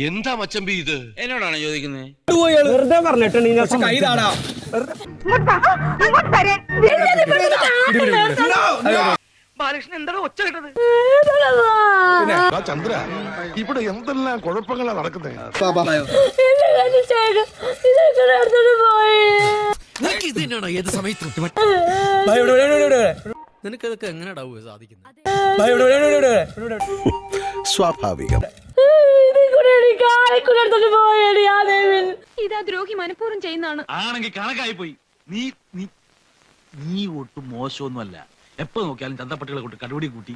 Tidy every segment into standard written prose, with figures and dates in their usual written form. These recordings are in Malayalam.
എന്താ മച്ചമ്പി ഇത്? എന്നോടാണ് ചോദിക്കുന്നത്? വെറുതെ പറഞ്ഞിട്ടുണ്ട്. ബാലകൃഷ്ണൻ എന്താണ് ഒച്ച കേട്ടത്? ചന്ദ്ര, ഇവിടെ എന്തെല്ലാം കുഴപ്പങ്ങളാ നടക്കുന്നത്? നിനക്കതൊക്കെ എങ്ങനെയാ സാധിക്കുന്നത്? സ്വാഭാവികം. ഇതാ ദ്രോഹി മനഃപൂർവ്വം ചെയ്യുന്നതാണ്. ആണെങ്കിൽ കണക്കായി പോയി. നീ നീ നീ ഒട്ടും മോശമൊന്നുമല്ല. എപ്പോ നോക്കിയാലും ചന്തപ്പട്ടികളെ കൊണ്ട് കടുപിടി കൂട്ടി.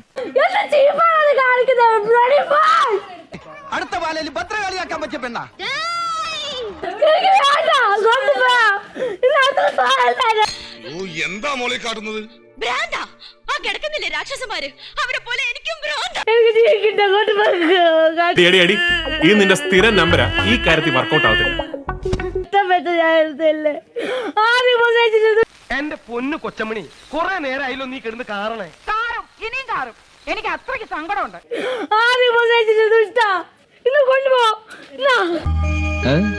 അടുത്ത ബാലയിൽ ഭദ്രകാളിയാക്കാൻ പറ്റിയ പെണ്ണാ. എന്താ മോളെ കാട്ടുന്നത്? കിടക്കുന്നില്ലേ രാക്ഷസന്മാര്, അവരെ പോലെ എനിക്കും ഈ നിന്റെ സ്ഥിരം നമ്പരാ. ഈ കാര്യത്തിൽ വർക്കൗട്ട് ആവത്തില്ല. എന്റെ പൊന്നു കൊച്ചമണി, കുറെ നേരമായില്ലോ നീ കിടന്ന് കാറണേ. കാറും ഇനിയും കാറും. എനിക്ക് അത്രയ്ക്ക് സങ്കടമുണ്ട്.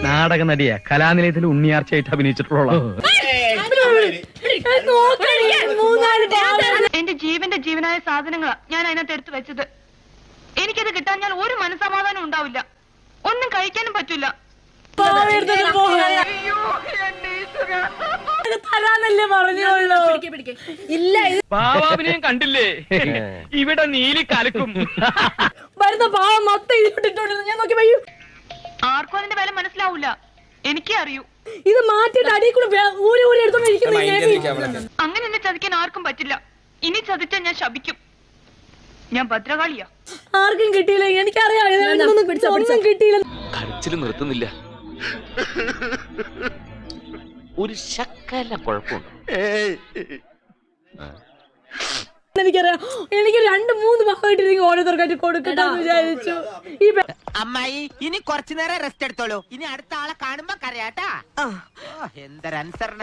നാടക നടിയാ, കലാനിലയത്തിൽ ഉണ്ണിയാർച്ചയായിട്ട് അഭിനയിച്ചിട്ടുള്ള. എന്റെ ജീവന്റെ ജീവനായ സാധനങ്ങളാ ഞാൻ അതിനകത്ത് എടുത്തു വെച്ചത്. എനിക്കത് കിട്ടാൻ ഞാൻ ഒരു മനസ്സമാധാനം ഉണ്ടാവില്ല. ഒന്നും കഴിക്കാനും പറ്റില്ല. പാവാവിനെയും കണ്ടില്ലേ? ഇവിടെ നീലി കലക്കും. വരുന്ന പാവം മൊത്തം ഇതിട്ടിട്ടുണ്ട്. ഞാൻ നോക്കി വയ്യും. ആർക്കും അതിന്റെ വില മനസ്സിലാവൂല. എനിക്കേ അറിയൂ. ഇത് മാറ്റിട്ട് അടിയിൽ കൂടെ ഊരി ഊരി എടുത്തോണ്ടിരിക്കുന്നു. അങ്ങനെ എന്നെ ചതിക്കാൻ ആർക്കും പറ്റില്ല. ഇനി ചതിച്ചാൽ ഞാൻ ശപിക്കും. ഞാൻ ഭദ്രകാളിയാ. ആർക്കും കിട്ടിയില്ല. എനിക്കറിയാം ഒന്നും കിട്ടിയില്ല. കരച്ചിൽ നിർത്തുന്നില്ല. ഒരു ശക്കല കുഴപ്പമുണ്ട്. എനിക്കറിയാം. എനിക്ക് 2-3 ഭാഗമായിട്ട് ഓരോരുത്തർക്കായിട്ട് കൊടുക്കട്ടെ വിചാരിച്ചു. അമ്മായി ഇനി കുറച്ചു നേരം റെസ്റ്റ് എടുത്തോളൂ. ഇനി അടുത്ത ആളെ കാണുമ്പോ കരയാട്ടാ. എന്തൊരനുസരണം.